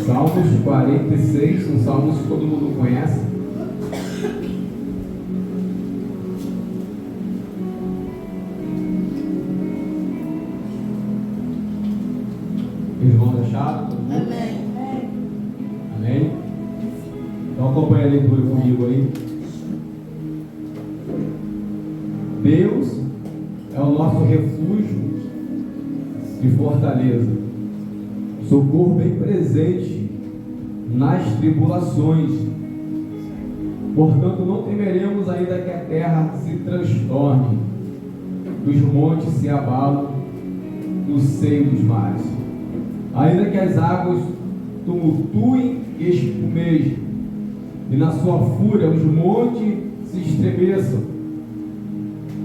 Salmos 46, um salmo que todo mundo conhece. Irmão deixado? Amém. Amém? Então acompanha a leitura comigo aí. Deus é o nosso refúgio e fortaleza, socorro bem presente nas tribulações. Portanto, não temeremos ainda que a terra se transtorne, que os montes se abalam no seio dos mares, ainda que as águas tumultuem e espumejem, e na sua fúria os montes se estremeçam.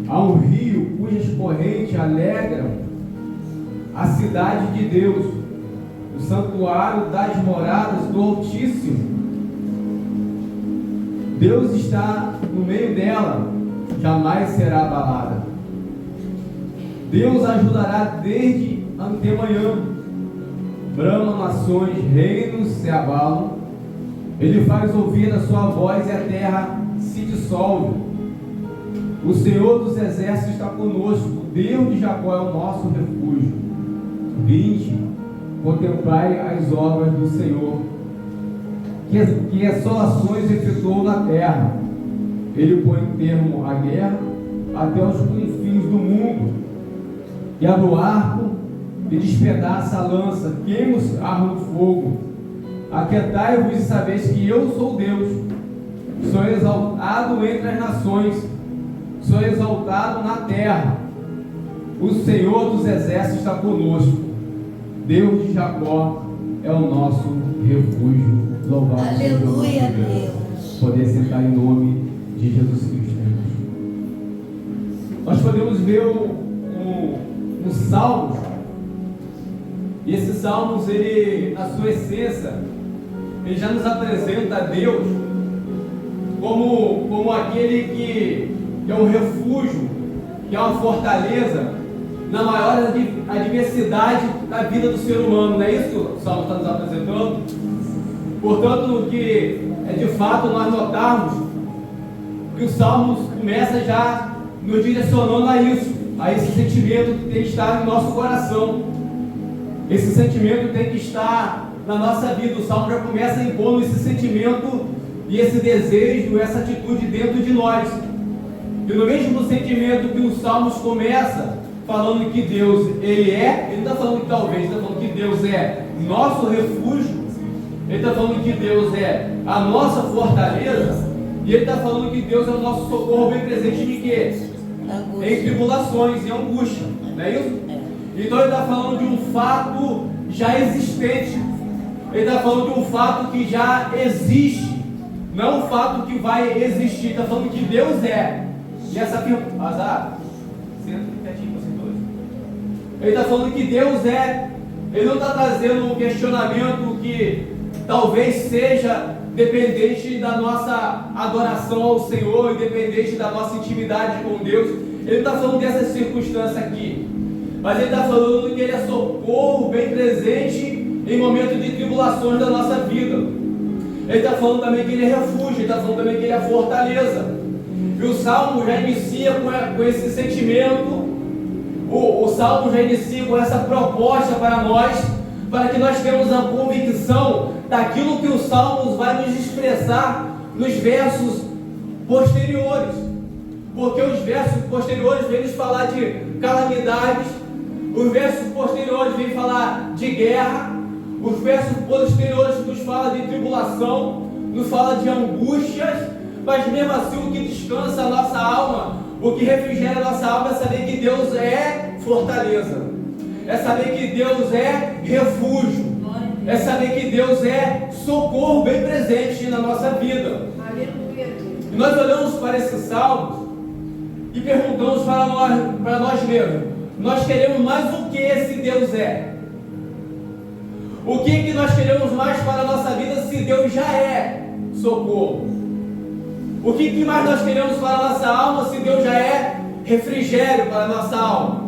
Há um rio cujas correntes alegram a cidade de Deus, o santuário das moradas do Altíssimo. Deus está no meio dela, jamais será abalada. Deus ajudará desde antemanhã. Bramam nações, reinos se abalam. Ele faz ouvir a sua voz e a terra se dissolve. O Senhor dos exércitos está conosco. O Deus de Jacó é o nosso refúgio. Vinde, contemplai as obras do Senhor, que assolações efetuou na terra. Ele põe termo à guerra até os confins do mundo. E abre o arco e despedaça a lança, queima os carros no fogo. Aquietai-vos e sabeis que eu sou Deus. Sou exaltado entre as nações, sou exaltado na terra. O Senhor dos exércitos está conosco. Deus de Jacó é o nosso refúgio. Louvado seja o nome de Deus. Poder sentar em nome de Jesus Cristo. Nós podemos ver um Salmos, e esse Salmos, ele, na sua essência, ele já nos apresenta a Deus como aquele que é um refúgio, que é uma fortaleza na maior adversidade da vida do ser humano. Não é isso que o Salmo está nos apresentando? Portanto, que é de fato nós notarmos que o Salmo começa já nos direcionando a isso, a esse sentimento que tem que estar no nosso coração. Esse sentimento tem que estar na nossa vida. O Salmo já começa impondo esse sentimento e esse desejo, essa atitude dentro de nós. E no mesmo sentimento que os Salmos começa falando que Deus, ele não está falando que talvez, ele está falando que Deus é nosso refúgio, ele está falando que Deus é a nossa fortaleza, e ele está falando que Deus é o nosso socorro bem presente de quê? Em tribulações, em angústia, não é isso? Então ele está falando de um fato já existente, ele está falando de um fato que já existe, não um fato que vai existir. Está falando que Deus é. E essa Azar, senta quietinho vocês dois. Ele está falando que Deus é. Ele não está trazendo um questionamento que talvez seja dependente da nossa adoração ao Senhor, independente da nossa intimidade com Deus. Ele está falando dessa circunstância aqui, mas ele está falando que ele é socorro bem presente em momentos de tribulações da nossa vida. Ele está falando também que ele é refúgio, ele está falando também que ele é fortaleza. E o Salmo já inicia com esse sentimento, o Salmo já inicia com essa proposta para nós, para que nós tenhamos a convicção daquilo que o Salmos vai nos expressar nos versos posteriores. Porque os versos posteriores vêm nos falar de calamidades, os versos posteriores vêm falar de guerra, os versos posteriores nos falam de tribulação, nos fala de angústias, mas mesmo assim o que descansa a nossa alma, o que refrigera a nossa alma é saber que Deus é fortaleza, é saber que Deus é refúgio, é saber que Deus é socorro bem presente na nossa vida. E nós olhamos para esses salmos e perguntamos para nós mesmos: nós queremos mais o que esse Deus é? O que nós queremos mais para a nossa vida se Deus já é socorro? O que mais nós queremos para a nossa alma se Deus já é refrigério para a nossa alma?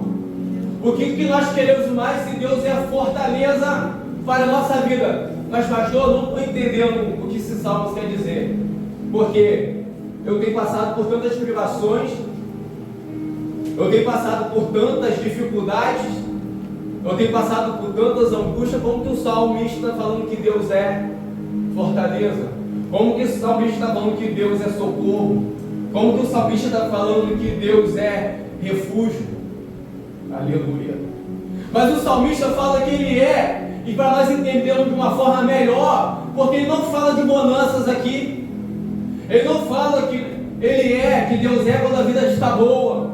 O que nós queremos mais se Deus é a fortaleza para a nossa vida. Mas pastor, não estou entendendo o que esse salmo quer dizer, porque eu tenho passado por tantas privações, eu tenho passado por tantas dificuldades, eu tenho passado por tantas angústias. Como que o salmista está falando que Deus é fortaleza? Como que o salmista está falando que Deus é socorro? Como que o salmista está falando que Deus é refúgio? Aleluia. Mas o salmista fala que Ele é, e para nós entendermos de uma forma melhor, porque ele não fala de bonanças aqui, ele não fala que Ele é, que Deus é quando a vida está boa,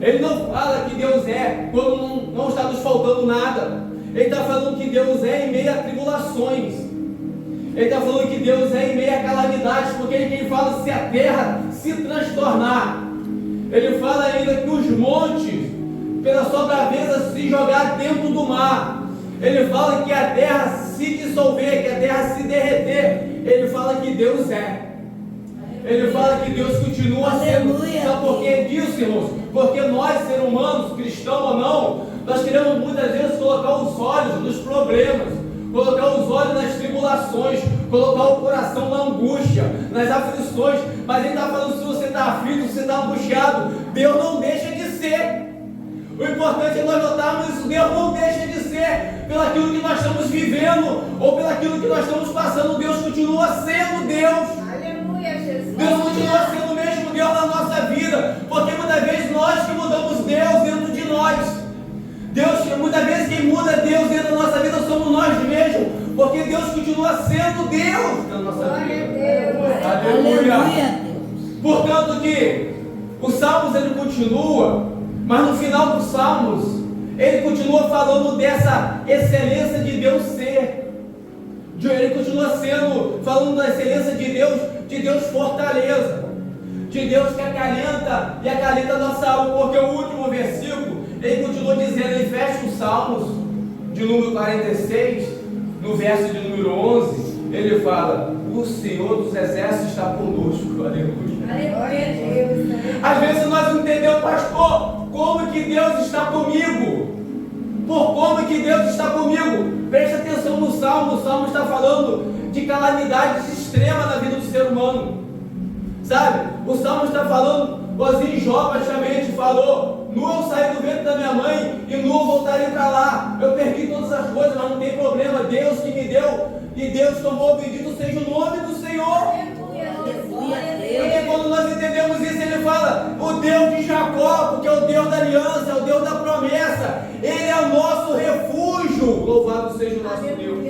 ele não fala que Deus é quando não está nos faltando nada. Ele está falando que Deus é em meio a tribulações, ele está falando que Deus é em meio a calamidades, porque ele fala se a terra se transtornar, ele fala ainda que os montes pela sua braveza se jogar dentro do mar, ele fala que a terra se dissolver, que a terra se derreter, ele fala que Deus é. Ele fala que Deus continua sendo. Sabe por que disso, irmãos? Porque nós, seres humanos, cristãos ou não, nós queremos muitas vezes colocar os olhos nos problemas, colocar os olhos nas tribulações, colocar o coração na angústia, nas aflições. Mas ele está falando, se você está aflito, se você está angustiado, Deus não deixa de ser. O importante é nós notarmos isso. Deus não deixa de ser pelaquilo que nós estamos vivendo ou pelaquilo que nós estamos passando. Deus continua sendo Deus. Aleluia, Jesus. Deus continua sendo o mesmo Deus na nossa vida, porque muitas vezes nós que mudamos Deus dentro de nós. Muitas vezes quem muda Deus dentro da nossa vida somos nós mesmos, porque Deus continua sendo Deus na nossa vida. Aleluia. Portanto que os Salmos ele continua, mas no final dos Salmos ele continua falando dessa excelência de Deus ser. Ele continua falando da excelência de Deus fortaleza, de Deus que acalenta e acalenta a nossa alma, porque o último versículo, ele continua dizendo, ele fecha os Salmos de número 46, no verso de número 11, ele fala, o Senhor dos Exércitos está conosco, aleluia. Aleluia, Deus. Às vezes nós não entendemos, pastor, como que Deus está comigo? Como que Deus está comigo? Preste atenção no Salmo. O Salmo está falando de calamidades extremas na vida do ser humano, sabe? O Salmo está falando, assim, Jó praticamente falou, nu eu saí do ventre da minha mãe e nu eu voltarei para lá. Eu perdi todas as coisas, mas não tem problema, Deus que me deu e Deus tomou, bendito seja o nome do Senhor. Porque quando nós entendemos isso, ele fala, o Deus de Jacó, porque é o Deus da aliança, é o Deus da promessa, ele é o nosso refúgio. Louvado seja o nosso Deus.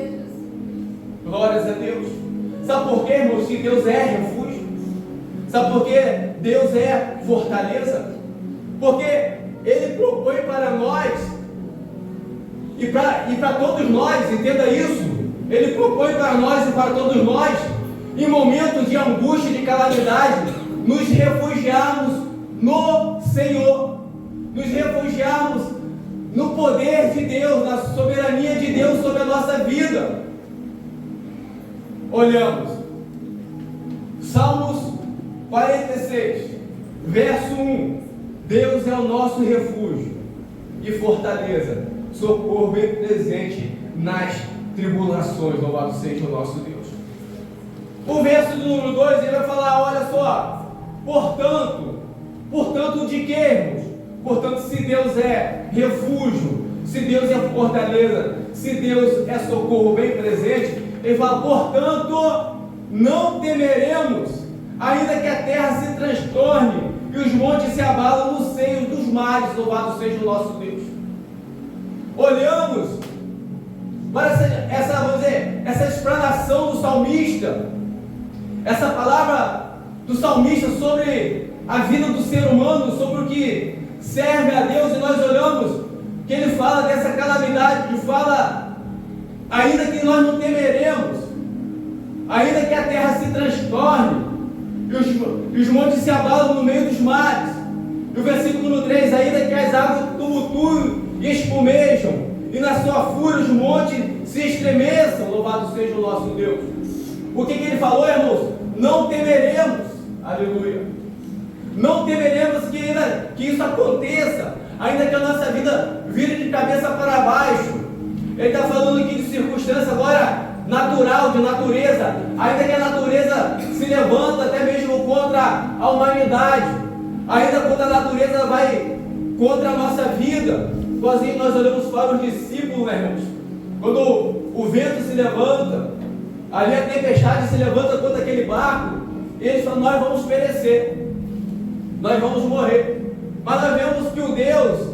Glórias a Deus. Sabe por quê, irmãos, que Deus é refúgio? Sabe por que Deus é fortaleza? Porque ele propõe para nós e para todos nós, entenda isso, ele propõe para nós e para todos nós, em momentos de angústia e de calamidade, nos refugiarmos no Senhor, nos refugiarmos no poder de Deus, na soberania de Deus sobre a nossa vida. Olhamos, Salmos 46, verso 1, Deus é o nosso refúgio e fortaleza, socorro bem presente nas tribulações, louvado seja o nosso Deus. O verso do número 2, ele vai falar, olha só, portanto de que, irmãos? Portanto, se Deus é refúgio, se Deus é fortaleza, se Deus é socorro bem presente, ele fala, portanto, não temeremos, ainda que a terra se transtorne e os montes se abalam no seio dos mares, louvado seja o nosso Deus. Olhamos para essa explanação do salmista, essa palavra do salmista sobre a vida do ser humano, sobre o que serve a Deus, e nós olhamos que ele fala dessa calamidade, ele fala, ainda que nós não temeremos, ainda que a terra se transtorne, e os montes se abalam no meio dos mares, e o versículo número 3, ainda que as águas tumultuem e espumejam, e na sua fúria os montes se estremeçam, louvado seja o nosso Deus. O que ele falou, irmãos? Não temeremos, aleluia, não temeremos que isso aconteça, ainda que a nossa vida vire de cabeça para baixo, Ele está falando aqui de circunstância agora natural, de natureza, ainda que a natureza se levanta até mesmo contra a humanidade, ainda quando a natureza vai contra a nossa vida. Igualzinho nós olhamos para os discípulos, né, irmãos? Quando o vento se levanta, ali a tempestade se levanta contra aquele barco, e eles falam: nós vamos perecer, nós vamos morrer. Mas nós vemos que o Deus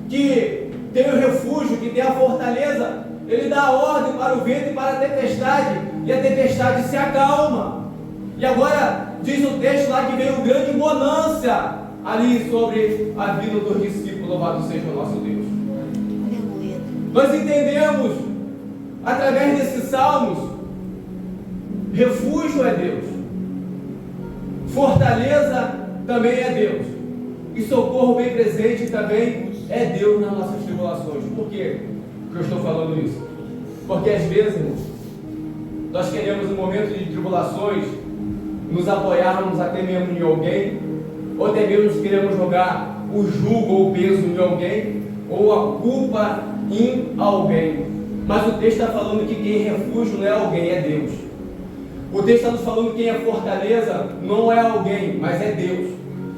que tem o refúgio, que tem a fortaleza, Ele dá ordem para o vento e para a tempestade, e a tempestade se acalma. E agora diz o texto lá que veio grande bonança ali sobre a vida dos discípulos. Louvado seja o nosso Deus. Aleluia. Nós entendemos através desses salmos: refúgio é Deus, fortaleza também é Deus, e socorro bem presente também é Deus nas nossas tribulações. Por quê que eu estou falando isso? Porque às vezes, irmãos, nós queremos em momentos de tribulações nos apoiarmos até mesmo em alguém, ou até mesmo queremos jogar o jugo ou o peso em alguém, ou a culpa em alguém. Mas o texto está falando que quem é refúgio não é alguém, é Deus. O texto está nos falando que quem é fortaleza não é alguém, mas é Deus.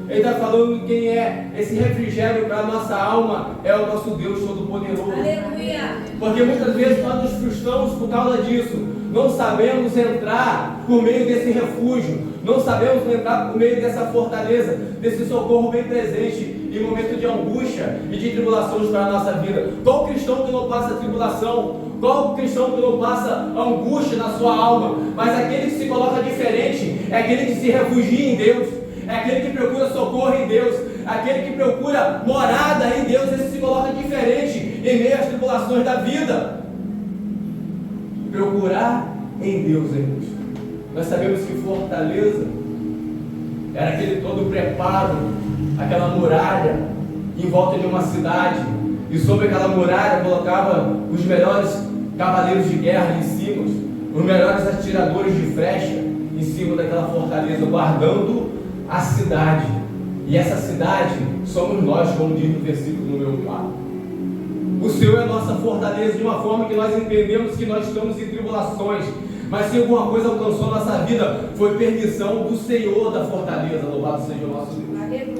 Ele está falando que quem é esse refrigério para a nossa alma é o nosso Deus Todo-Poderoso. Aleluia. Porque muitas vezes nós nos frustramos por causa disso. Não sabemos entrar por meio desse refúgio, não sabemos entrar por meio dessa fortaleza, desse socorro bem presente em momentos de angústia e de tribulações para a nossa vida. Qual cristão que não passa tribulação? Qual cristão que não passa angústia na sua alma? Mas aquele que se coloca diferente é aquele que se refugia em Deus, é aquele que procura socorro em Deus, aquele que procura morada em Deus. Esse se coloca diferente em meio às tribulações da vida. Procurar em Deus, irmãos. Nós sabemos que fortaleza era aquele todo preparo, aquela muralha em volta de uma cidade, e sobre aquela muralha colocava os melhores cavaleiros de guerra em cima, os melhores atiradores de flecha em cima daquela fortaleza, guardando a cidade. E essa cidade somos nós, como diz no versículo número 4. O Senhor é a nossa fortaleza, de uma forma que nós entendemos que nós estamos em tribulações, mas se alguma coisa alcançou a nossa vida, foi permissão do Senhor da fortaleza. Louvado seja o nosso Deus.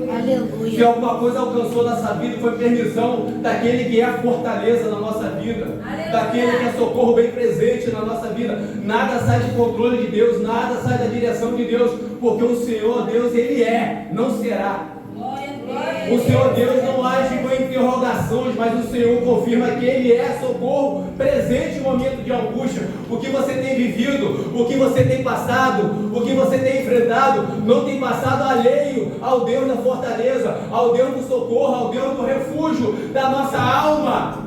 Aleluia. Se alguma coisa alcançou nossa vida, foi permissão daquele que é a fortaleza na nossa vida, daquele que é socorro bem presente na nossa vida. Nada sai do controle de Deus, nada sai da direção de Deus, porque o Senhor Deus, Ele é, não será. O Senhor Deus não age com interrogações, mas o Senhor confirma que Ele é socorro presente em momento de angústia. O que você tem vivido, o que você tem passado, o que você tem enfrentado, não tem passado alheio ao Deus da fortaleza, ao Deus do socorro, ao Deus do refúgio da nossa alma.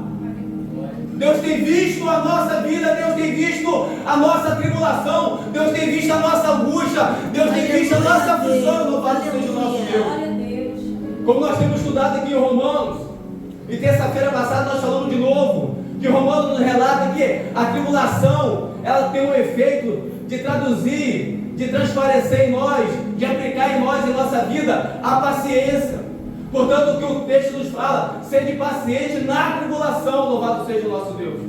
Deus tem visto a nossa vida, Deus tem visto a nossa tribulação, Deus tem visto a nossa angústia, Deus tem visto a nossa aflição. Louvado seja o nosso Deus. Como nós temos estudado aqui em Romanos, e terça-feira passada nós falamos de novo, que Romanos nos relata que a tribulação, ela tem um efeito de traduzir, de transparecer em nós, de aplicar em nós, em nossa vida, a paciência. Portanto, o que o texto nos fala, sede paciente na tribulação. Louvado seja o nosso Deus.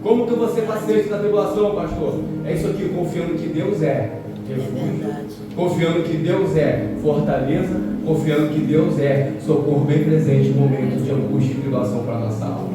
Como que você é paciente na tribulação, pastor? É isso aqui, confiando que Deus é refúgio, confiando que Deus é fortaleza, confiando que Deus é socorro bem presente em momentos de angústia e tribulação para a nossa alma.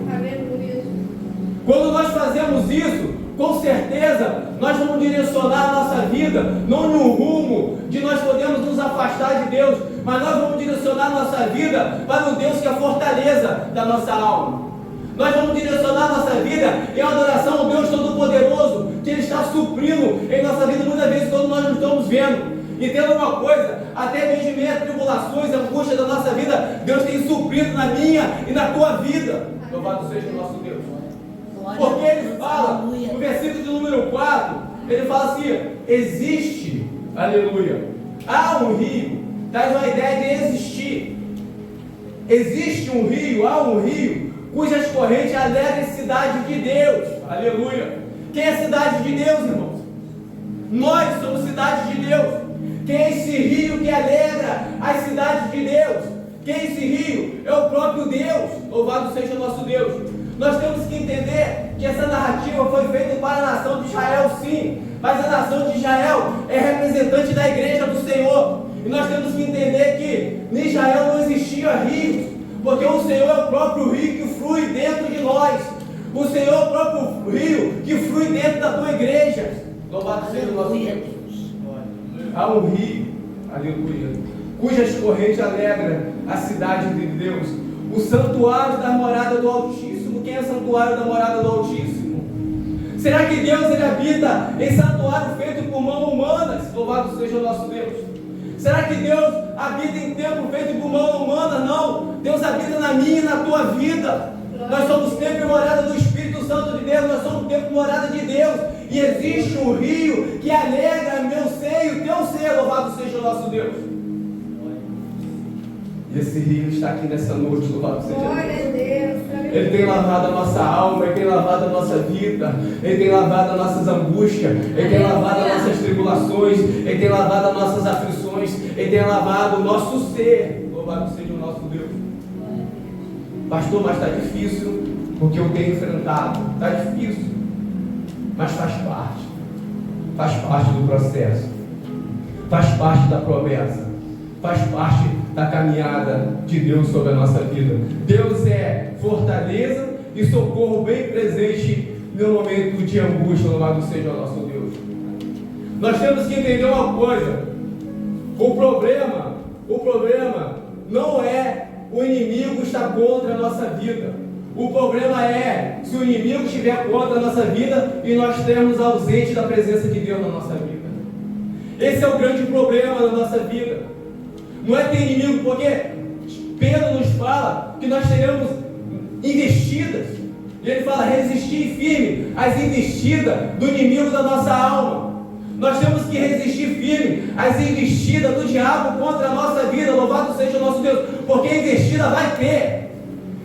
Quando nós fazemos isso, com certeza nós vamos direcionar a nossa vida, não no rumo de nós podemos nos afastar de Deus, mas nós vamos direcionar a nossa vida para o Deus que é a fortaleza da nossa alma. Nós vamos direcionar a nossa vida em adoração ao Deus Todo-Poderoso, que Ele está suprindo em nossa vida muitas vezes quando nós não estamos vendo. Entenda uma coisa, até mesmo em meio a tribulações, angústia da nossa vida, Deus tem suprido na minha e na tua vida. Louvado seja o nosso Deus. Porque Ele fala, no versículo de número 4, Ele fala assim: existe, aleluia, há um rio, traz uma ideia de existir. Existe um rio, há um rio, cujas correntes alegram a cidade de Deus, aleluia. Quem é a cidade de Deus, irmãos? Nós somos cidade de Deus. Quem é esse rio que alegra as cidades de Deus? Quem é esse rio? É o próprio Deus. Louvado seja o nosso Deus. Nós temos que entender que essa narrativa foi feita para a nação de Israel, sim, mas a nação de Israel é representante da igreja do Senhor. E nós temos que entender que em Israel não existia rios, porque o Senhor é o próprio rio que flui dentro de nós. O Senhor é o próprio rio que flui dentro da tua igreja. Louvado seja o nosso Deus. Há um rio, aleluia, cujas correntes alegram a cidade de Deus, o santuário da morada do Altíssimo. Quem é o santuário da morada do Altíssimo? Será que Deus ele habita em santuário feito por mãos humanas? Louvado seja o nosso Deus. Será que Deus habita em templo feito por mão humana? Não. Deus habita na minha e na tua vida. Nós somos templo e morada do Espírito Santo de Deus. Nós somos templo e morada de Deus. E existe um rio que alegra meu seio, teu ser. Louvado seja o nosso Deus. E esse rio está aqui nessa noite. Louvado seja Deus. Ele tem lavado a nossa alma, Ele tem lavado a nossa vida, Ele tem lavado as nossas angústias, Ele tem lavado as nossas tribulações, Ele tem lavado as nossas aflições, Ele tem lavado o nosso ser. Louvado seja o nosso Deus. Pastor, mas está difícil, porque eu tenho enfrentado. Está difícil, mas faz parte do processo, faz parte da promessa, faz parte da caminhada de Deus sobre a nossa vida. Deus é fortaleza e socorro bem presente no momento de angústia. Louvado seja o nosso Deus. Nós temos que entender uma coisa: o problema não é o inimigo estar contra a nossa vida. O problema é se o inimigo estiver contra a nossa vida e nós estamos ausentes da presença de Deus na nossa vida. Esse é o grande problema da nossa vida. Não é ter inimigo, porque Pedro nos fala que nós teremos investidas. E ele fala: resistir firme às investidas do inimigo da nossa alma. Nós temos que resistir firme às investidas do diabo contra a nossa vida. Louvado seja o nosso Deus, porque a investida vai ter.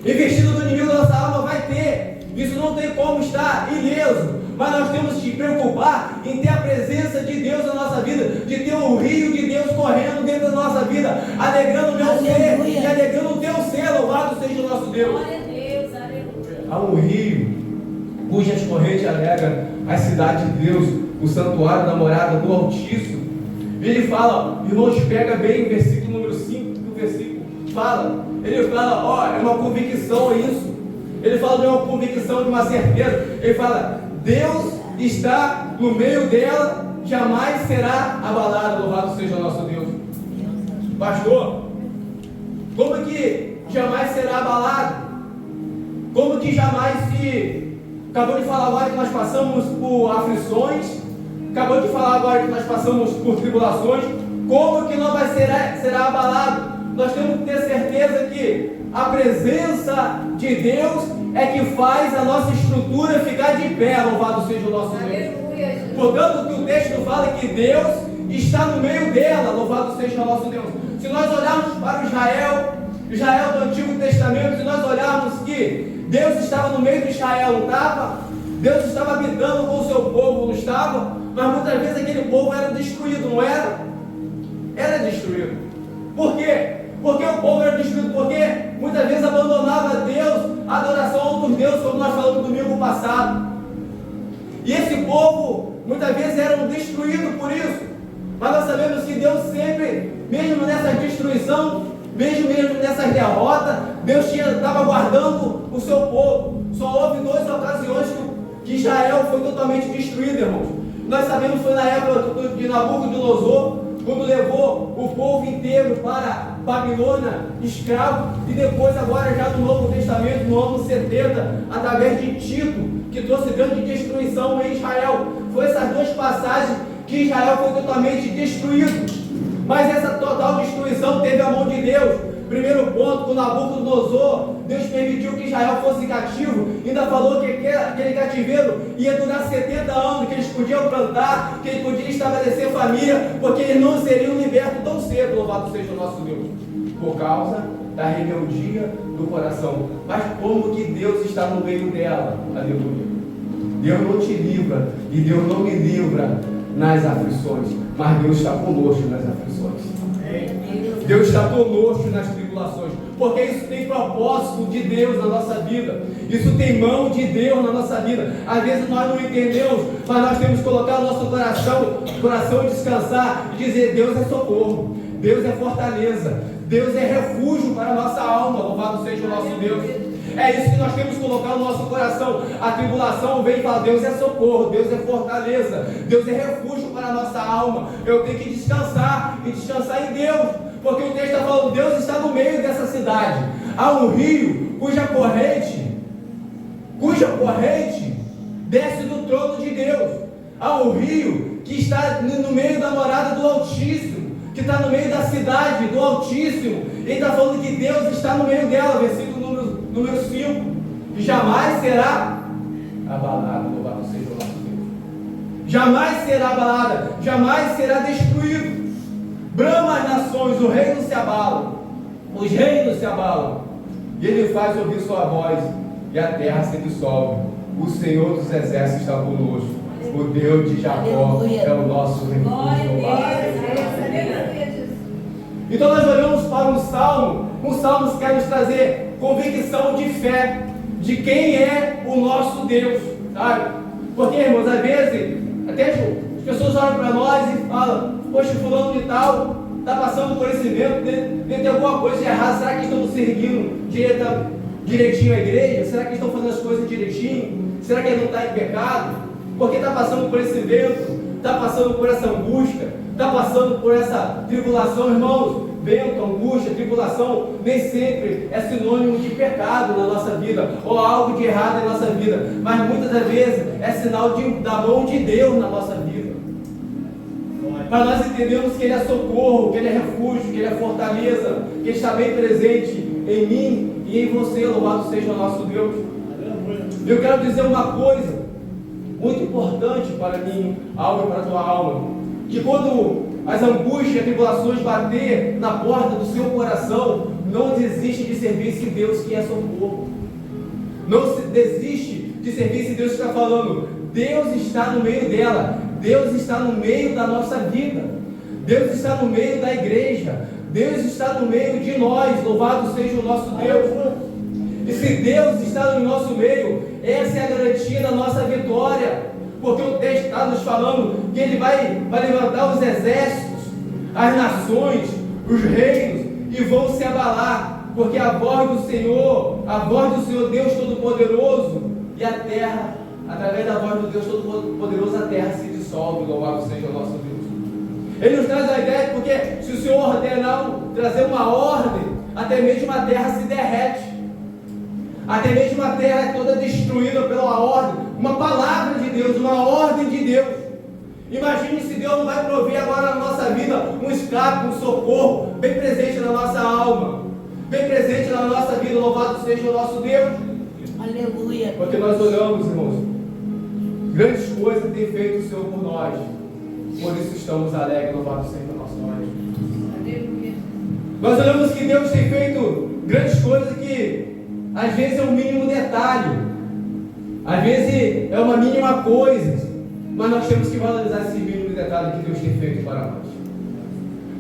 Investida do inimigo da nossa alma vai ter. Isso não tem como estar ileso. Mas nós temos que preocupar em ter a presença de Deus na nossa vida, de ter o rio de Deus correndo dentro da nossa vida, alegrando o meu ser e alegrando o teu ser. Louvado seja o nosso Deus. Glória a Deus, aleluia. Há um rio cujas correntes alegram a cidade de Deus, o santuário da morada do Altíssimo. E ele fala, irmãos, pega bem o versículo número 5 do versículo. Ele fala, é uma convicção isso. Ele fala de uma convicção, de uma certeza. Ele fala: Deus está no meio dela, jamais será abalado. Louvado seja o nosso Deus. Pastor, como que jamais será abalado? Como que jamais se... Acabou de falar agora que nós passamos por aflições, acabou de falar agora que nós passamos por tribulações. Como que não vai será abalado? Nós temos que ter certeza que a presença de Deus é que faz a nossa estrutura ficar de pé. Louvado seja o nosso Deus. Portanto, que o texto fala que Deus está no meio dela. Louvado seja o nosso Deus. Se nós olharmos para o Israel do Antigo Testamento, se nós olharmos que Deus estava no meio de Israel, não estava? Deus estava habitando com o seu povo, não estava? Mas muitas vezes aquele povo era destruído, não era? Era destruído. Por quê? Porque o povo era destruído, porque muitas vezes abandonava Deus, a adoração a outros deuses, como nós falamos no domingo passado. E esse povo muitas vezes era destruído por isso. Mas nós sabemos que Deus sempre, mesmo nessa destruição, mesmo nessas derrotas, Deus estava guardando o seu povo. Só houve 2 ocasiões que Israel foi totalmente destruído, irmãos. Nós sabemos que foi na época de Nabucodonosor, quando levou o povo inteiro para Babilônia, escravo, e depois agora já no Novo Testamento, no ano 70, através de Tito, que trouxe grande destruição em Israel. Foi essas 2 passagens que Israel foi totalmente destruído. Mas essa total destruição teve a mão de Deus. Primeiro ponto, com Nabucodonosor, Deus permitiu que Israel fosse cativo, ainda falou que aquele cativeiro ia durar 70 anos, que eles podiam plantar, que eles podiam estabelecer família, porque eles não seriam libertos tão cedo. Louvado seja o nosso Deus, por causa da rebeldia do coração. Mas como que Deus está no meio dela? Aleluia. Deus não te livra e Deus não me livra nas aflições, mas Deus está conosco nas aflições. Deus está conosco nas tribulações. porque isso tem propósito de Deus na nossa vida, isso tem mão de Deus na nossa vida. Às vezes nós não entendemos, mas nós temos que colocar o nosso coração e descansar e dizer: Deus é socorro, Deus é fortaleza, Deus é refúgio para a nossa alma, louvado seja o nosso Deus. É isso que nós temos que colocar no nosso coração. A tribulação vem e fala: Deus é socorro, Deus é fortaleza, Deus é refúgio para a nossa alma. Eu tenho que descansar e descansar em Deus, porque o texto está falando: Deus está no meio dessa cidade. Há um rio cuja corrente desce do trono de Deus. Há um rio que está no meio da morada do Altíssimo, que está no meio da cidade do Altíssimo. Ele está falando que Deus está no meio dela, versículo número 5, e jamais será abalada, louvado seja o nosso Deus. Jamais será abalada, jamais será destruído. Brama as nações, o reino se abala, os reinos se abalam, e ele faz ouvir sua voz, e a terra se dissolve. O Senhor dos exércitos está conosco, o Deus de Jacó é o nosso refúgio, louvado seja. Então nós olhamos para um salmo que quer nos trazer convicção de fé, de quem é o nosso Deus, sabe? Porque, irmãos, às vezes, até as pessoas olham para nós e falam: poxa, fulano de tal está passando por esse evento, deve ter alguma coisa de errado. Será que estão seguindo direitinho a igreja? Será que estão fazendo as coisas direitinho? Será que ele não está em pecado? Porque está passando por esse evento, está passando por essa angústia, está passando por essa tribulação, irmãos. Vento, angústia, tribulação nem sempre é sinônimo de pecado na nossa vida, ou algo de errado na nossa vida, mas muitas das vezes é sinal da mão de Deus na nossa vida, para nós entendermos que Ele é socorro, que Ele é refúgio, que Ele é fortaleza, que Ele está bem presente em mim e em você, louvado seja o nosso Deus. Eu quero dizer uma coisa muito importante para mim, alma e para a tua alma, que quando as angústias e tribulações bater na porta do seu coração, não desiste de servir esse Deus que é socorro. Não desiste de servir esse Deus que está falando: Deus está no meio dela, Deus está no meio da nossa vida, Deus está no meio da igreja, Deus está no meio de nós, louvado seja o nosso Deus. E se Deus está no nosso meio, essa é a garantia da nossa vitória. Porque o texto está nos falando que Ele vai levantar os exércitos, as nações, os reinos, e vão se abalar, porque a voz do Senhor Deus Todo-Poderoso, e a terra, através da voz do Deus Todo-Poderoso, a terra se dissolve, louvado seja o nosso Deus. Ele nos traz a ideia, porque se o Senhor ordenar trazer uma ordem, até mesmo a terra se derrete. Até mesmo a terra é toda destruída pela ordem, uma palavra de Deus, uma ordem de Deus. Imagine se Deus não vai prover agora na nossa vida um escape, um socorro, bem presente na nossa alma, bem presente na nossa vida, louvado seja o nosso Deus. Aleluia. Porque nós olhamos, irmãos, grandes coisas tem feito o Senhor por nós, por isso estamos alegres, louvado seja o nosso Deus. Aleluia. Nós olhamos que Deus tem feito grandes coisas que às vezes é um mínimo detalhe, às vezes é uma mínima coisa, mas nós temos que valorizar esse mínimo detalhe que Deus tem feito para nós.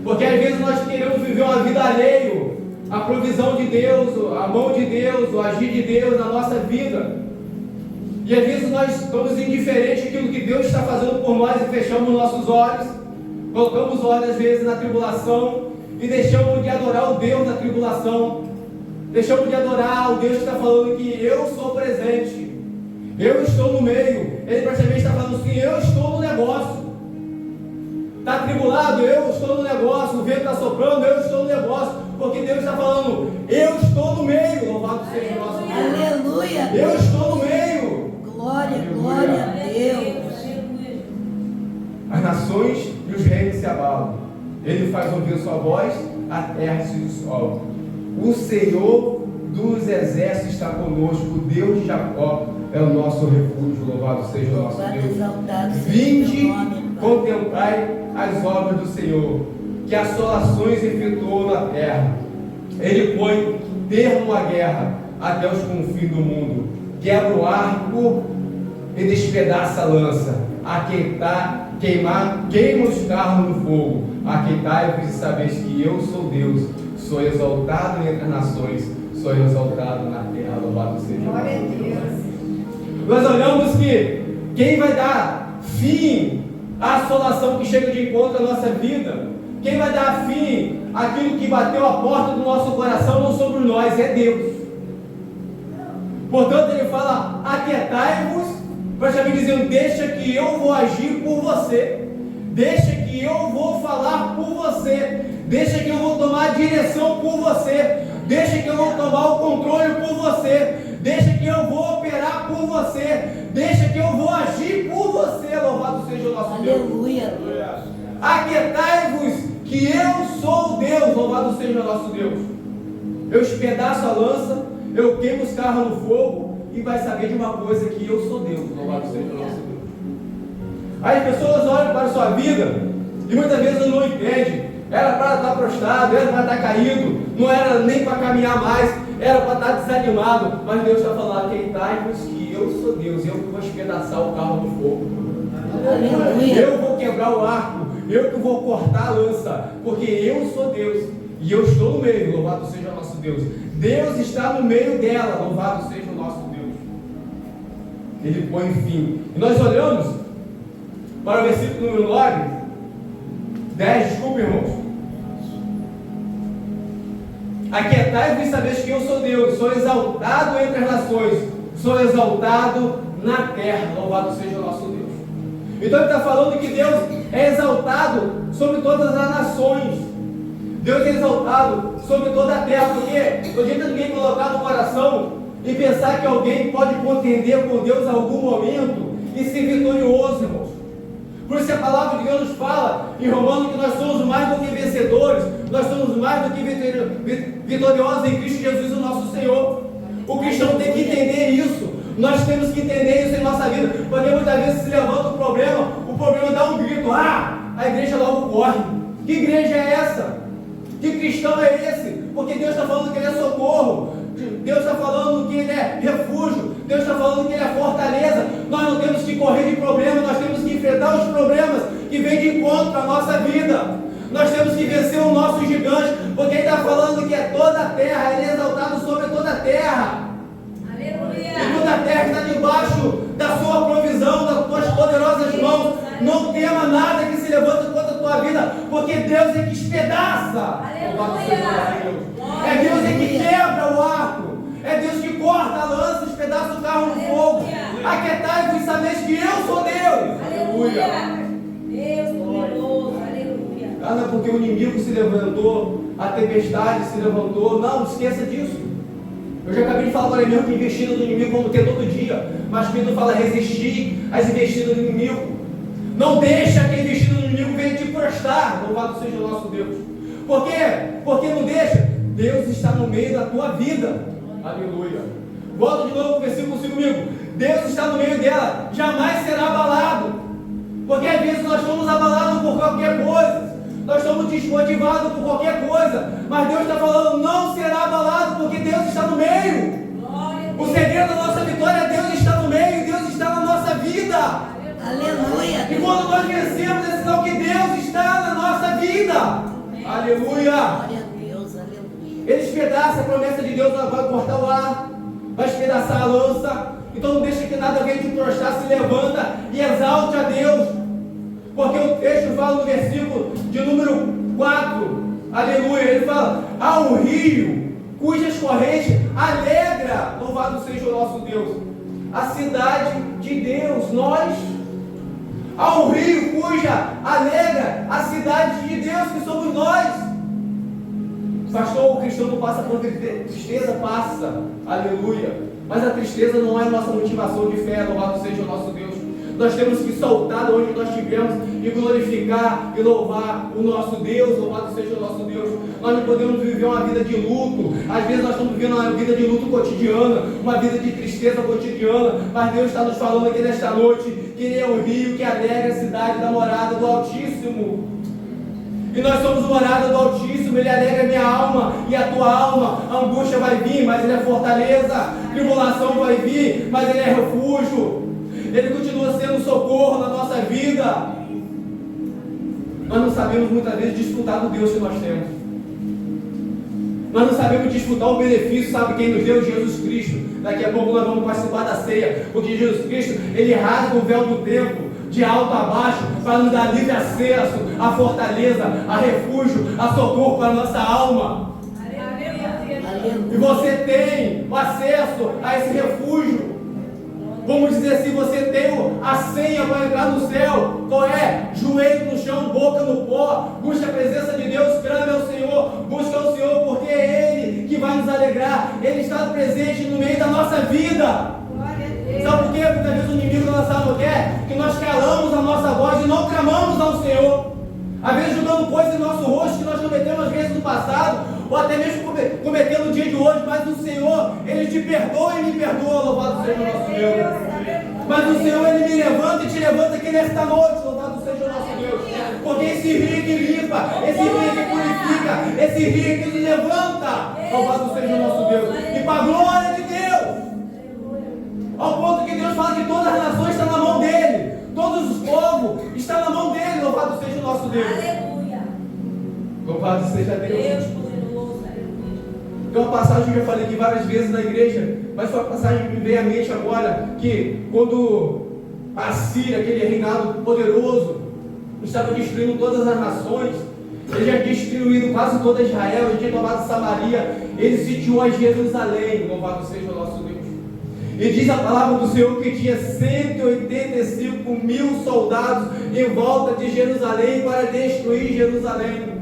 Porque às vezes nós queremos viver uma vida alheio à provisão de Deus, a mão de Deus, o agir de Deus na nossa vida. E às vezes nós estamos indiferentes àquilo que Deus está fazendo por nós e fechamos nossos olhos, colocamos olhos às vezes na tribulação e deixamos de adorar o Deus da tribulação. Deixamos de adorar o Deus que está falando que eu sou presente, eu estou no meio. Ele praticamente está falando assim: eu estou no negócio. Está atribulado? Eu estou no negócio. O vento está soprando? Eu estou no negócio. Porque Deus está falando: eu estou no meio. Louvado seja o nosso Deus. Aleluia. Eu estou no meio. Glória, glória a Deus. As nações e os reinos se abalam. Ele faz ouvir sua voz, a terra se dissolve. O Senhor dos exércitos está conosco, o Deus de Jacó é o nosso refúgio, louvado seja o nosso Deus. Vinde, contemplai as obras do Senhor, que assolações efetuou na terra. Ele põe termo à guerra até os confins do mundo, quebra o arco e despedaça a lança, queima os carros no fogo. Aqueitai-vos e sabeis que eu sou Deus, sou exaltado entre as nações, sou exaltado na terra, louvado seja o Glória a nome do Senhor. Deus. Nós olhamos que quem vai dar fim à assolação que chega de encontro à nossa vida, quem vai dar fim àquilo que bateu a porta do nosso coração, não somos nós, é Deus. Portanto, ele fala: aquietai-vos, praticamente dizendo: deixa que eu vou agir por você, deixa que eu vou falar por você, deixa que eu vou tomar a direção por você, deixa que eu vou tomar o controle por você, deixa que eu vou operar por você, deixa que eu vou agir por você. Louvado seja o nosso Deus. Aleluia. Aquietai-vos, que eu sou Deus. Louvado seja o nosso Deus. Eu espedaço a lança, eu queimo os carros no fogo, e vai saber de uma coisa: que eu sou Deus. Louvado seja o nosso Deus. Aí as pessoas olham para a sua vida e muitas vezes não entendem. Era para estar prostrado, era para estar caído, não era nem para caminhar mais, era para estar desanimado. Mas Deus está falando: aquietai-vos, que eu sou Deus, eu que vou espedaçar o carro no fogo. Aleluia. Eu vou quebrar o arco, eu que vou cortar a lança, porque eu sou Deus e eu estou no meio. Louvado seja o nosso Deus. Deus está no meio dela. Louvado seja o nosso Deus. Ele põe fim. E nós olhamos para o versículo número 10, desculpa, irmãos. Aquietai-vos e sabeis que eu sou Deus, sou exaltado entre as nações, sou exaltado na terra. Louvado seja o nosso Deus. Então ele está falando que Deus é exaltado sobre todas as nações. Deus é exaltado sobre toda a terra, porque não adianta ninguém colocar no coração e pensar que alguém pode contender com Deus em algum momento e ser vitorioso, irmãos. Por isso a palavra de Deus nos fala em Romanos que nós somos mais do que vencedores, nós somos mais do que vitoriosos em Cristo Jesus, o nosso Senhor. O cristão tem que entender isso. Nós temos que entender isso em nossa vida, porque muitas vezes se levanta o problema dá um grito: ah, a igreja logo corre. Que igreja é essa? Que cristão é esse? Porque Deus está falando que Ele é socorro, Deus está falando que Ele é refúgio, Deus está falando que Ele é fortaleza. Nós não temos que correr de problema, nós temos que enfrentar os problemas que vêm de encontro à nossa vida. Nós temos que vencer o nosso gigante, porque Ele está falando que é toda a terra, Ele é exaltado sobre toda a terra. E toda a terra está debaixo da sua provisão, das tuas poderosas mãos. Não tema nada que se levanta contra a tua vida, porque Deus é que espedaça. É Deus é que quebra o arco. É Deus que corta a lança, espedaça o carro no fogo. Aquietai-vos e sabeis que eu sou Deus. Aleluia. Deus poderoso, aleluia. Não é porque o inimigo se levantou, a tempestade se levantou. Não esqueça disso. Eu já acabei de falar para ele que investida do inimigo vamos ter todo dia. Mas Pedro fala: resistir às investidas do inimigo. Não deixa que a investida do inimigo venha te prostrar. Louvado seja o nosso Deus. Por quê? Porque não deixa. Deus está no meio da tua vida. Aleluia. Volta de novo para o versículo comigo. Deus está no meio dela. Jamais será abalado. Porque às vezes nós somos abalados por qualquer coisa. Nós estamos desmotivados por qualquer coisa. Mas Deus está falando: não será abalado, porque Deus está no meio. O segredo da nossa vitória é Deus está no meio. Deus está na nossa vida. Aleluia. E quando nós vencemos, é sinal que Deus está na nossa vida. Aleluia. Glória a Deus, aleluia. Ele espedaça a promessa de Deus, vai cortar o ar, vai espedaçar a lança. Então não deixa que nada venha te prostrar, se levanta e exalte a Deus. Porque o texto fala no versículo de número 4, aleluia, ele fala: há um rio cujas correntes alegra, louvado seja o nosso Deus, a cidade de Deus, nós. Há um rio cuja alegra a cidade de Deus, que somos nós. Pastor, o cristão não passa por tristeza? Passa, aleluia. Mas a tristeza não é nossa motivação de fé, louvado seja o nosso Deus. Nós temos que soltar de onde nós estivemos e glorificar e louvar o nosso Deus, louvado seja o nosso Deus. Nós não podemos viver uma vida de luto. Às vezes nós estamos vivendo uma vida de luto cotidiana, uma vida de tristeza cotidiana, mas Deus está nos falando aqui nesta noite que Ele é um rio que alegra a cidade da morada do Altíssimo. E nós somos morada do Altíssimo. Ele alegra a minha alma e a tua alma. A angústia vai vir, mas Ele é fortaleza. Tribulação vai vir, mas Ele é refúgio. Ele continua sendo socorro na nossa vida. Nós não sabemos muitas vezes desfrutar do Deus que nós temos. Nós não sabemos desfrutar o benefício, sabe quem nos deu? Jesus Cristo. Daqui a pouco nós vamos participar da ceia, porque Jesus Cristo, Ele rasga o véu do templo, de alto a baixo, para nos dar livre acesso à fortaleza, a refúgio, a socorro para a nossa alma. E você tem o acesso a esse refúgio. Vamos dizer assim, você tem a senha para entrar no céu. Qual é? Joelho no chão, boca no pó. Busca a presença de Deus, clame ao Senhor. Busca ao Senhor, porque é Ele que vai nos alegrar. Ele está presente no meio da nossa vida. Sabe por quê? Muitas vezes o inimigo da nossa alma quer que nós calamos a nossa voz e não clamamos ao Senhor. Às vezes jogando coisas em nosso rosto que nós cometemos às vezes no passado, ou até mesmo cometendo no dia de hoje, mas o Senhor, Ele te perdoa e me perdoa, louvado seja o nosso Deus. Mas o Senhor, Ele me levanta e te levanta aqui nesta noite, louvado seja o nosso Deus. Porque esse rio que limpa, esse rio que purifica, esse rio que nos levanta, louvado seja o nosso Deus. E para a glória de Deus. Ao ponto que Deus fala que todas as nações estão na mão dEle. Todos os povos estão na mão dEle. Louvado seja o nosso Deus. Aleluia. Louvado seja Deus. Deus poderoso, aleluia. Tem uma passagem que eu já falei aqui várias vezes na igreja, mas foi uma passagem que me veio à mente agora, que quando a Síria, aquele reinado poderoso, estava destruindo todas as nações, ele já tinha destruído quase toda Israel, ele tinha tomado Samaria, ele sitiou a Jerusalém. Louvado seja o nosso Deus. E diz a palavra do Senhor que tinha 185 mil soldados em volta de Jerusalém para destruir Jerusalém.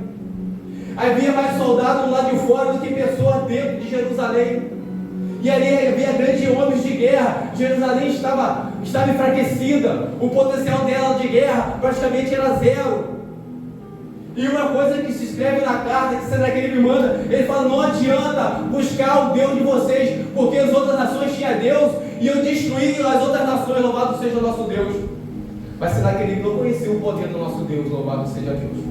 Havia mais soldados do lado de fora do que pessoas dentro de Jerusalém. E ali havia grandes homens de guerra. Jerusalém estava enfraquecida. O potencial dela de guerra praticamente era zero. E uma coisa que se escreve na carta, que Senaqueribe me manda, ele fala: não adianta buscar o Deus de vocês, porque as outras nações tinham Deus, e eu destruí as outras nações, louvado seja o nosso Deus. Mas Senaqueribe não conhecia o poder do nosso Deus, louvado seja Deus.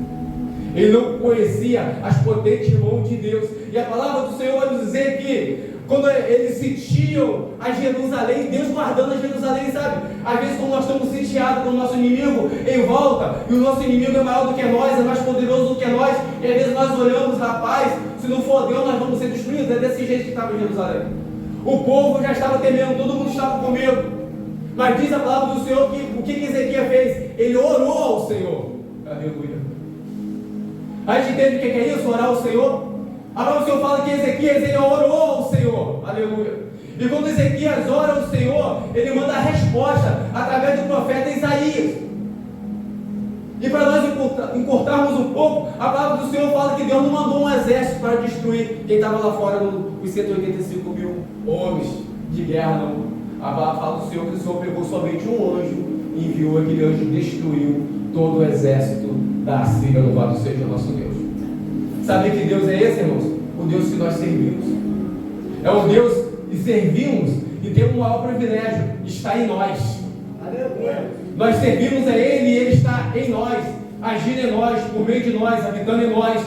Ele não conhecia as potentes mãos de Deus. E a palavra do Senhor vai nos dizer que quando eles sitiam a Jerusalém, Deus guardando a Jerusalém, sabe? Às vezes quando nós estamos sitiados com o nosso inimigo em volta, e o nosso inimigo é maior do que nós, é mais poderoso do que nós, e às vezes nós olhamos, rapaz, se não for Deus nós vamos ser destruídos. É desse jeito que estava em Jerusalém. O povo já estava temendo, todo mundo estava com medo. Mas diz a palavra do Senhor que o que Ezequias fez? Ele orou ao Senhor. Aleluia. A gente entende o que é isso? Orar ao Senhor? A palavra do Senhor fala que Ezequias, ele orou ao Senhor. Aleluia. E quando Ezequias ora ao Senhor, ele manda a resposta através do profeta Isaías. E para nós encurtarmos um pouco, a palavra do Senhor fala que Deus não mandou um exército para destruir quem estava lá fora, os 185 mil homens de guerra, não. A palavra fala do Senhor que o Senhor pegou somente um anjo e enviou aquele anjo e destruiu todo o exército da Síria. Louvado seja o nosso Deus. Sabe que Deus é esse, irmãos? O Deus que nós servimos. É o Deus que servimos e temos o maior privilégio, está em nós. Aleluia. Nós servimos a Ele e Ele está em nós, agindo em nós, por meio de nós, habitando em nós,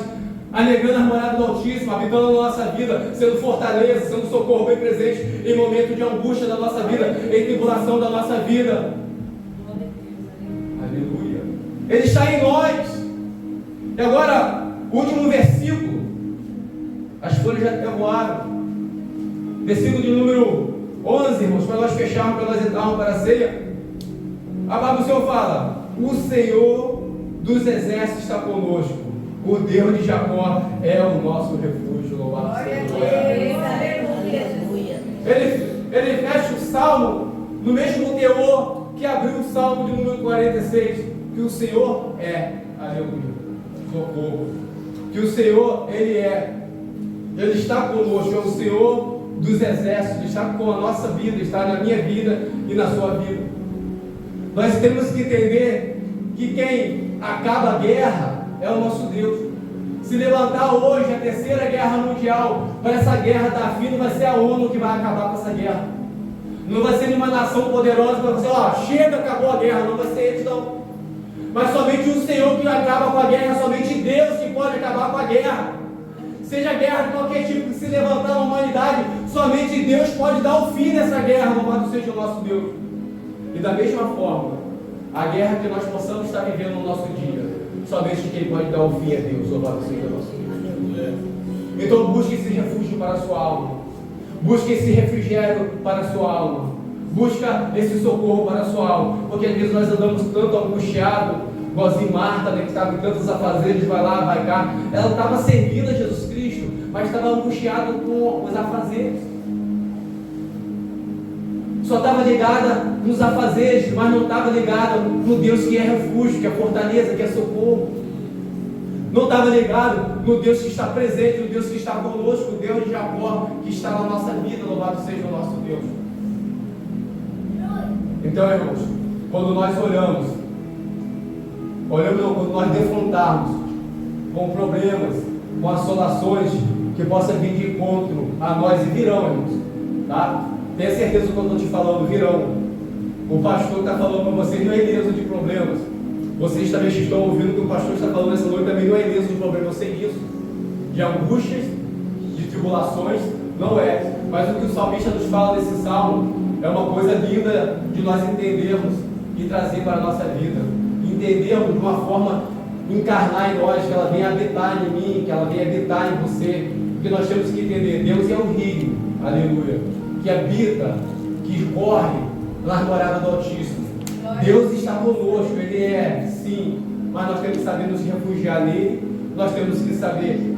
alegando a morada do Altíssimo, habitando na nossa vida, sendo fortaleza, sendo socorro bem presente em momento de angústia da nossa vida, em tribulação da nossa vida. Aleluia. Ele está em nós. E agora, o último versículo, as folhas já até voaram, versículo de número 11, irmãos, para nós fecharmos, para nós entrarmos para a ceia. A palavra do Senhor fala: o Senhor dos exércitos está conosco, o Deus de Jacó é o nosso refúgio. Louvado seja Deus. Ele fecha o salmo no mesmo teor que abriu o salmo de número 46, que o Senhor é, aleluia, socorro, que o Senhor, Ele está conosco, é o Senhor dos exércitos, está com a nossa vida, está na minha vida e na sua vida. Nós temos que entender que quem acaba a guerra é o nosso Deus. Se levantar hoje a terceira guerra mundial, para essa guerra dar fim, não vai ser a ONU que vai acabar com essa guerra. Não vai ser uma nação poderosa para dizer: ó, chega, acabou a guerra. Não vai ser eles, não. Mas somente o Senhor que acaba com a guerra, somente Deus que pode acabar com a guerra. Seja guerra de qualquer tipo que se levantar na humanidade, somente Deus pode dar o fim dessa guerra, louvado seja o nosso Deus. E da mesma forma, a guerra que nós possamos estar vivendo no nosso dia, somente quem pode dar o fim é Deus, louvado seja o nosso Deus. Então busque esse refúgio para a sua alma. Busque esse refrigério para a sua alma. Busca esse socorro para a sua alma. Porque às vezes nós andamos tanto angustiados, igualzinho Marta, né, que estava em tantos afazeres, vai lá, vai cá. Ela estava servindo a Jesus Cristo, mas estava angustiada com os afazeres. Só estava ligada nos afazeres, mas não estava ligada no Deus que é refúgio, que é fortaleza, que é socorro. Não estava ligado no Deus que está presente, no Deus que está conosco, o Deus de Jacó que está na nossa vida, louvado seja o nosso Deus. Então, irmãos, quando nós olhamos, quando nós defrontarmos com problemas, com assolações que possam vir de encontro a nós, e virão, irmãos, tá? Tenha certeza do que eu estou te falando, virão. O pastor está falando para vocês, não é ileso de problemas. Vocês também estão ouvindo o que o pastor está falando nessa noite, também não é ileso de problemas, eu sei disso. De angústias, de tribulações, não é. Mas o que o salmista nos fala nesse salmo é uma coisa linda de nós entendermos e trazer para a nossa vida. Entendermos de uma forma, encarnar em nós, que ela venha habitar em mim, que ela venha habitar em você. Porque nós temos que entender, Deus é o rio, aleluia, que habita, que corre nas moradas do Altíssimo. Deus está conosco, Ele é, sim, mas nós temos que saber nos refugiar nele, nós temos que saber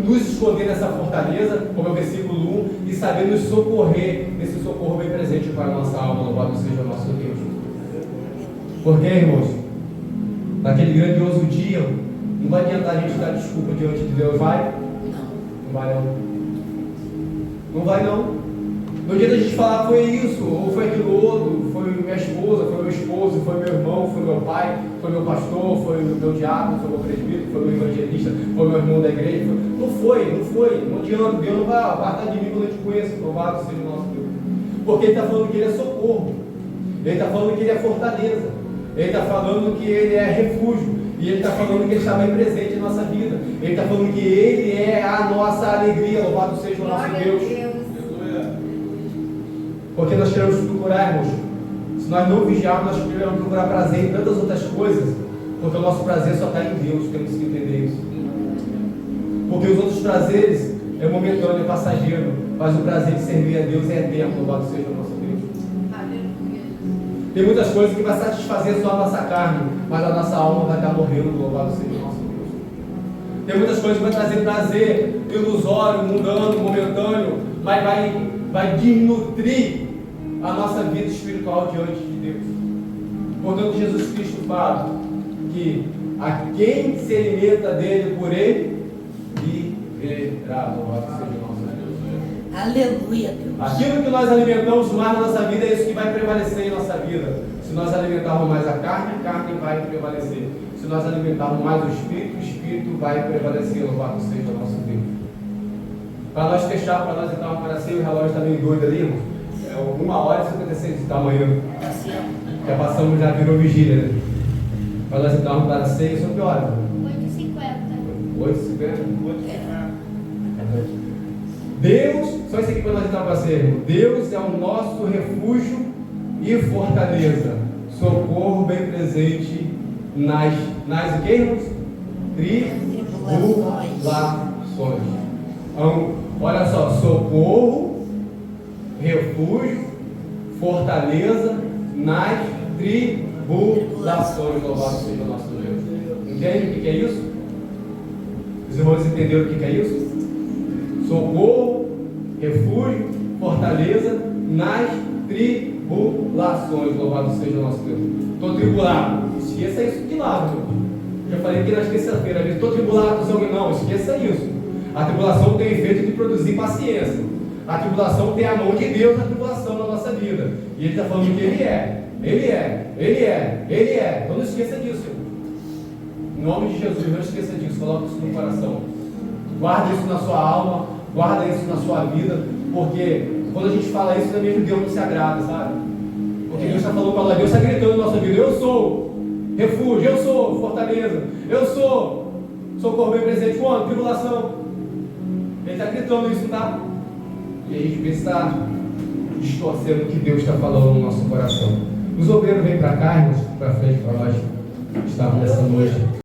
nos esconder nessa fortaleza, como é o versículo 1, e saber nos socorrer nesse socorro bem presente para a nossa alma, louvado seja o nosso Deus. Porque, irmãos, naquele grandioso dia, não vai adiantar a gente dar desculpa diante de Deus, vai? Não vai não. Não vai não. No dia da gente falar foi isso, ou foi aquilo outro, foi minha esposa, foi meu esposo, foi meu irmão, foi meu pai, foi meu pastor, foi meu diácono, foi meu presbítero, foi meu evangelista, foi meu irmão da igreja. Não foi, não adianta, Deus não vai apartar de mim quando eu te conheço, louvado seja o nosso Deus. Porque Ele está falando que Ele é socorro, Ele está falando que Ele é fortaleza, Ele está falando que Ele é refúgio, e Ele está falando que Ele está bem presente em nossa vida, Ele está falando que Ele é a nossa alegria, louvado seja o nosso Deus. Porque nós queremos procurar, irmãos, se nós não vigiarmos, nós queremos procurar prazer em tantas outras coisas, porque o nosso prazer só está em Deus, temos que entender isso. Porque os outros prazeres é momentâneo, é passageiro, mas o prazer de servir a Deus é eterno, louvado seja o nosso Deus. Aleluia. Tem muitas coisas que vai satisfazer só a nossa carne, mas a nossa alma vai estar morrendo, louvado seja o nosso Deus. Tem muitas coisas que vai trazer prazer ilusório, mundano, momentâneo, mas vai desnutrir a nossa vida espiritual diante de Deus. Portanto, Jesus Cristo fala que a quem se alimenta dele por ele, viverá. Louvado seja o nosso Deus. Aleluia, Deus. Aquilo que nós alimentamos mais na nossa vida é isso que vai prevalecer em nossa vida. Se nós alimentarmos mais a carne vai prevalecer. Se nós alimentarmos mais o Espírito vai prevalecer. Louvado seja o nosso Deus. Para nós fechar, para nós entrar para ceia, o relógio está meio doido ali, irmão. É 1h56 da manhã. Já passamos, já virou vigília, né? Para nós entrarmos para a ceia, são que horas? 8h50. 8h50? Deus, só isso aqui para nós entrar para a ceia, irmão. Deus é o nosso refúgio e fortaleza, socorro bem presente nas o que, irmãos? Tribulações. Então, olha só, socorro, refúgio, fortaleza nas tribulações, louvado seja o nosso Deus. Entende o que é isso? Os irmãos entenderam o que é isso? Socorro, refúgio, fortaleza nas tribulações, louvado seja o nosso Deus. Estou tribulado, esqueça isso de lado, meu. Já falei que na terça-feira, estou tribulado, não, esqueça isso. A tribulação tem o efeito de produzir paciência. A tribulação tem a mão de Deus na tribulação na nossa vida. E Ele está falando que Ele é. Então não esqueça disso, irmão. Em nome de Jesus, não esqueça disso. Coloque isso no coração. Guarda isso na sua alma. Guarda isso na sua vida. Porque quando a gente fala isso, também Deus não se agrada, sabe? Porque Deus está falando para nós. Deus está gritando na nossa vida. Eu sou refúgio. Eu sou fortaleza. Eu sou socorro bem presente. Quando? Tribulação. Ele está gritando isso, tá? E a gente está distorcendo o que Deus está falando no nosso coração. Os obreiros vêm para cá, irmãos, para frente para nós estarmos nessa noite.